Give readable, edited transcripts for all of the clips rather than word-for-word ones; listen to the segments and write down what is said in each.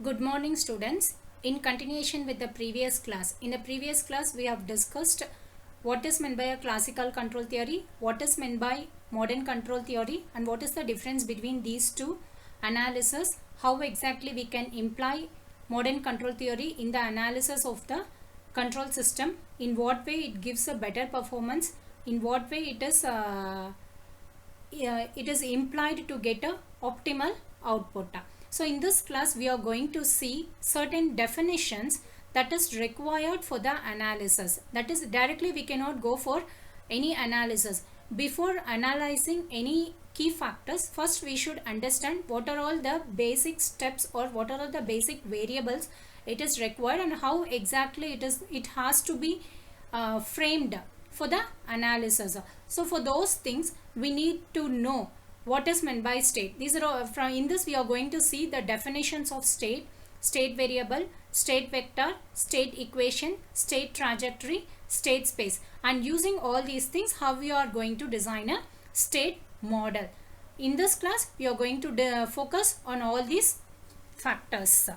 Good morning, students. In continuation with the previous class, in the previous class we have discussed what is meant by a classical control theory, what is meant by modern control theory, and what is the difference between these two analysis, how exactly we can imply modern control theory in the analysis of the control system, in what way it gives a better performance, in what way it is implied to get a optimal output. So in this class we are going to see certain definitions that is required for the analysis. That is, directly we cannot go for any analysis. Before analyzing any key factors, first we should understand what are all the basic steps or what are all the basic variables it is required and how exactly it has to be framed for the analysis. So for those things we need to know what is meant by state. These are all, from in this we are going to see the definitions of state, state variable, state vector, state equation, state trajectory, state space, and using all these things how we are going to design a state model. In this class we are going to focus on all these factors.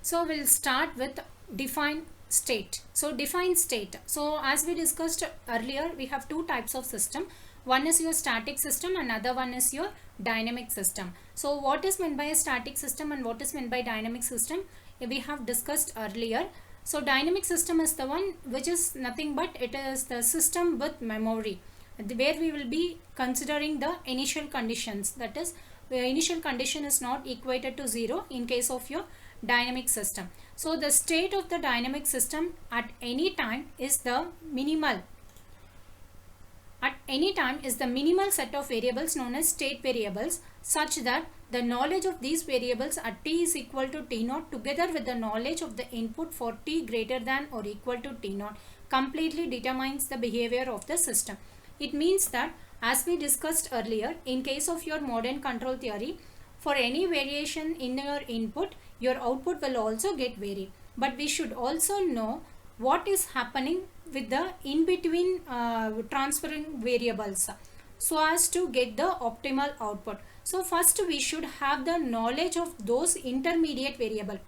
So we'll start with define state. So define state. So as we discussed earlier, we have two types of system. One is your static system, another one is your dynamic system. So what is meant by a static system and what is meant by dynamic system, we have discussed earlier. So dynamic system is the one which is nothing but it is the system with memory, where we will be considering the initial conditions. That is, the initial condition is not equated to 0 in case of your dynamic system. So the state of the dynamic system at any time is the minimal. At any time is the minimal set of variables known as state variables, such that the knowledge of these variables at t is equal to t0 together with the knowledge of the input for t greater than or equal to t0 completely determines the behavior of the system. It means that, as we discussed earlier, in case of your modern control theory, for any variation in your input, your output will also get varied. But we should also know what is happening with the in-between transferring variables so as to get the optimal output. So first we should have the knowledge of those intermediate variable.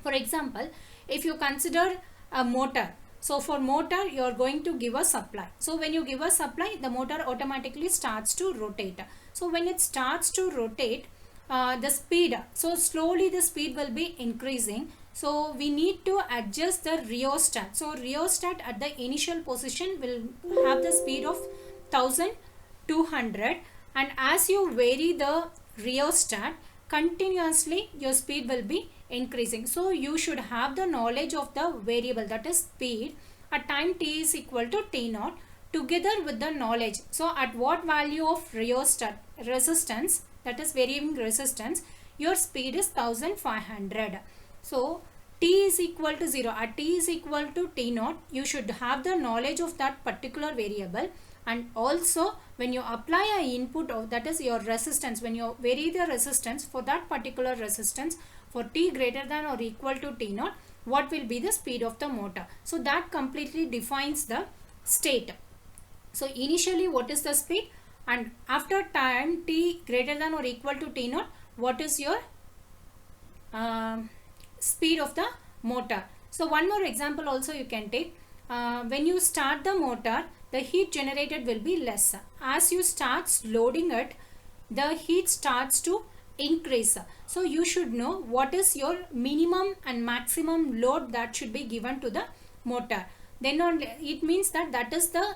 For example, if you consider a motor, so for motor you are going to give a supply. So when you give a supply, the motor automatically starts to rotate. So when it starts to rotate, the speed, so slowly the speed will be increasing. So we need to adjust the rheostat. So rheostat at the initial position will have the speed of 1200, and as you vary the rheostat, continuously your speed will be increasing. So you should have the knowledge of the variable, that is speed, at time t is equal to t0 together with the knowledge. So at what value of rheostat resistance, that is varying resistance, your speed is 1500. So t is equal to 0. At t is equal to t0, you should have the knowledge of that particular variable. And also when you apply a input of, that is your resistance, when you vary the resistance for that particular resistance for t greater than or equal to t0, what will be the speed of the motor. So that completely defines the state. So initially what is the speed, and after time t greater than or equal to t0, what is your speed of the motor. So one more example also you can take. When you start the motor, the heat generated will be less. As you start loading it, the heat starts to increase. So you should know what is your minimum and maximum load that should be given to the motor. Then only it means that that is the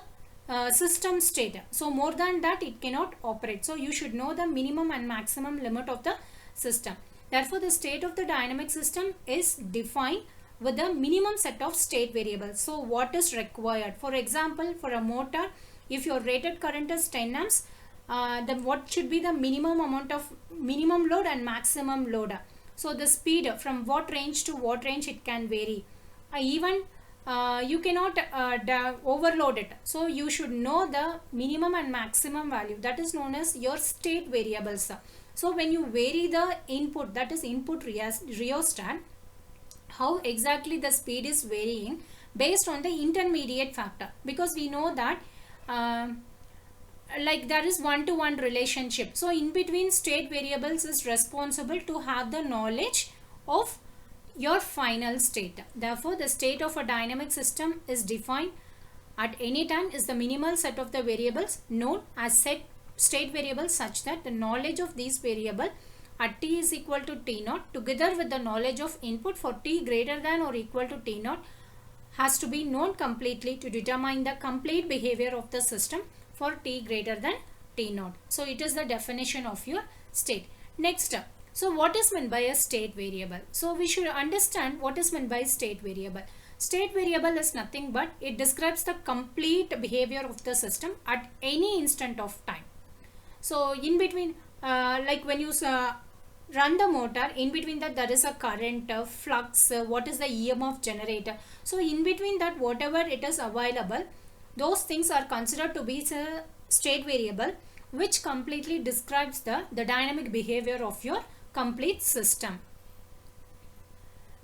system state. So more than that it cannot operate. So you should know the minimum and maximum limit of the system. Therefore the state of the dynamic system is defined with the minimum set of state variables. So what is required? For example, for a motor, if your rated current is 10 amps, then what should be the minimum amount of minimum load and maximum load? So the speed from what range to what range it can vary. Even you cannot overload it. So you should know the minimum and maximum value, that is known as your state variables. So when you vary the input, that is input rheostat, how exactly the speed is varying based on the intermediate factor, because we know that like there is one-to-one relationship. So in between, state variables is responsible to have the knowledge of your final state. Therefore, the state of a dynamic system is defined at any time is the minimal set of the variables known as state variables, such that the knowledge of these variable at t is equal to t naught together with the knowledge of input for t greater than or equal to t naught has to be known completely to determine the complete behavior of the system for t greater than t naught. So it is the definition of your state. Next up, so what is meant by a state variable? So we should understand what is meant by state variable. State variable is nothing but it describes the complete behavior of the system at any instant of time. So in between, like when you run the motor, in between that there is a current, flux, what is the EMF generator. So in between that, whatever it is available, those things are considered to be a state variable, which completely describes the dynamic behavior of your complete system.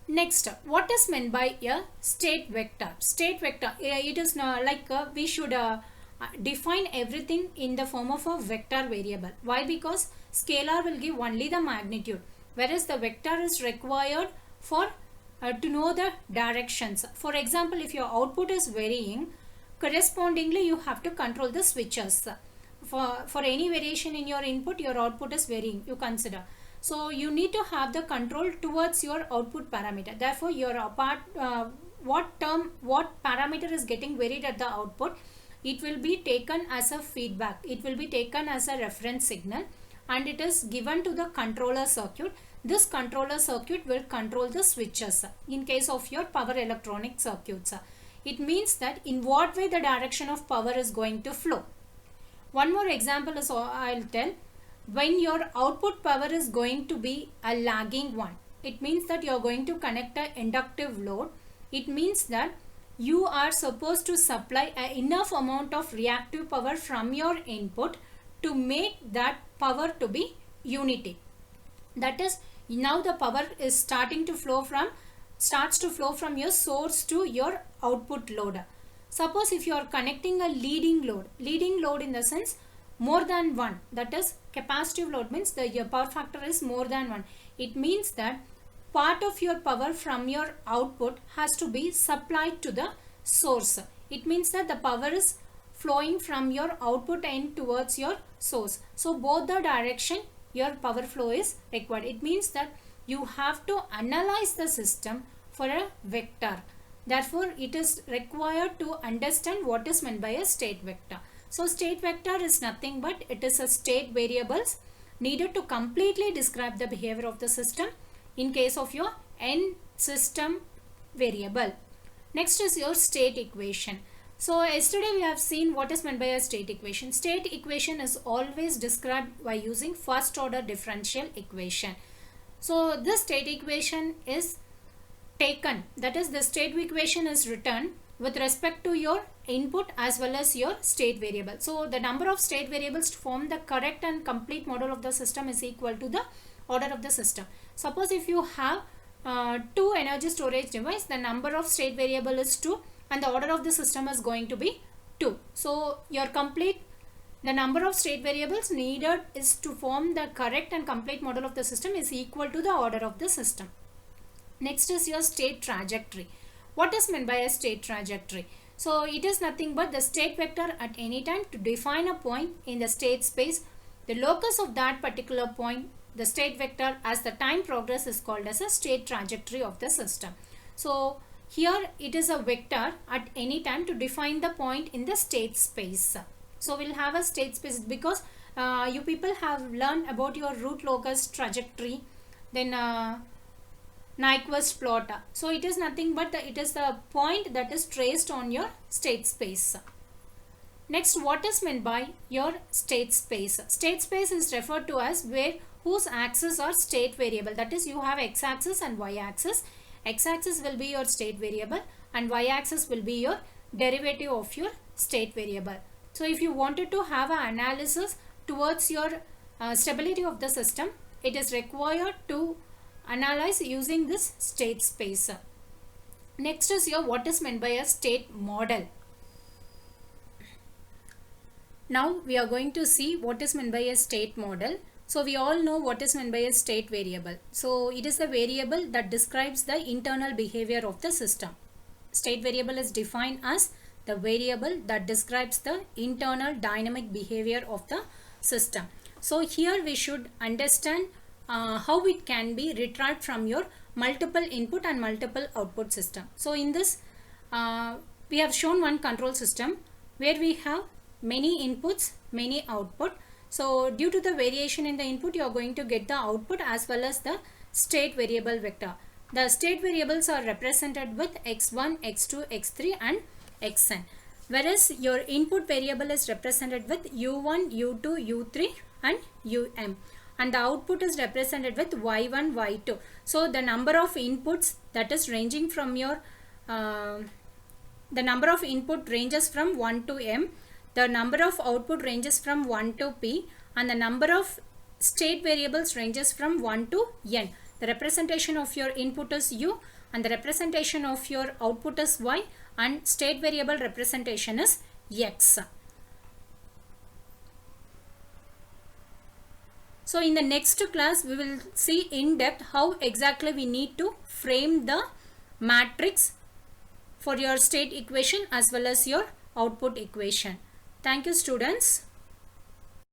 Next, what is meant by a state vector? State vector, it is like we should define everything in the form of a vector variable. Why? Because scalar will give only the magnitude, whereas the vector is required for to know the directions. For example, if your output is varying, correspondingly you have to control the switches. For any variation in your input, your output is varying, you consider. So you need to have the control towards your output parameter. Therefore, your what parameter is getting varied at the output, it will be taken as a feedback. It will be taken as a reference signal and it is given to the controller circuit. This controller circuit will control the switches in case of your power electronic circuits. It means that in what way the direction of power is going to flow. One more example is I'll tell. When your output power is going to be a lagging one, it means that you are going to connect an inductive load. It means that you are supposed to supply enough amount of reactive power from your input to make that power to be unity. That is, now the power is starts to flow from your source to your output load. Suppose if you are connecting a leading load in the sense more than one, that is capacitive load means your power factor is more than 1. It means that part of your power from your output has to be supplied to the source. It means that the power is flowing from your output end towards your source. So both the direction your power flow is required. It means that you have to analyze the system for a vector. Therefore, it is required to understand what is meant by a state vector. So state vector is nothing but it is a state variables needed to completely describe the behavior of the system in case of your n system variable. Next is your state equation. So yesterday we have seen what is meant by a state equation. State equation is always described by using first order differential equation. So this state equation is taken, that is the state equation is written with respect to your input as well as your state variable. So the number of state variables to form the correct and complete model of the system is equal to the order of the system. Suppose if you have 2 energy storage device, the number of state variable is 2 and the order of the system is going to be 2. So the number of state variables needed is to form the correct and complete model of the system is equal to the order of the system. Next is your state trajectory. What is meant by a state trajectory? So it is nothing but the state vector at any time to define a point in the state space. The locus of that particular point, the state vector as the time progress is called as a state trajectory of the system. So here it is a vector at any time to define the point in the state space. So we'll have a state space because you people have learned about your root locus trajectory, then Nyquist plot. So it is nothing but it is the point that is traced on your state space. Next, what is meant by your state space? State space is referred to as whose axes are state variable. That is, you have x-axis and y-axis. X-axis will be your state variable and y-axis will be your derivative of your state variable. So if you wanted to have an analysis towards your stability of the system, it is required to analyze using this state space. Next is your what is meant by a state model. Now we are going to see what is meant by a state model. So we all know what is meant by a state variable. So it is a variable that describes the internal behavior of the system. State variable is defined as the variable that describes the internal dynamic behavior of the system. So here we should understand how it can be retrieved from your multiple input and multiple output system. So in this we have shown one control system where we have many inputs, many output. So due to the variation in the input, you are going to get the output as well as the state variable vector. The state variables are represented with x1, x2, x3 and xn. Whereas your input variable is represented with u1, u2, u3 and um. And the output is represented with y1, y2. So the number of inputs that is ranging from your, the number of input ranges from 1 to m. The number of output ranges from 1 to p, and the number of state variables ranges from 1 to n. The representation of your input is u and the representation of your output is y, and state variable representation is x. So in the next class we will see in depth how exactly we need to frame the matrix for your state equation as well as your output equation. Thank you students.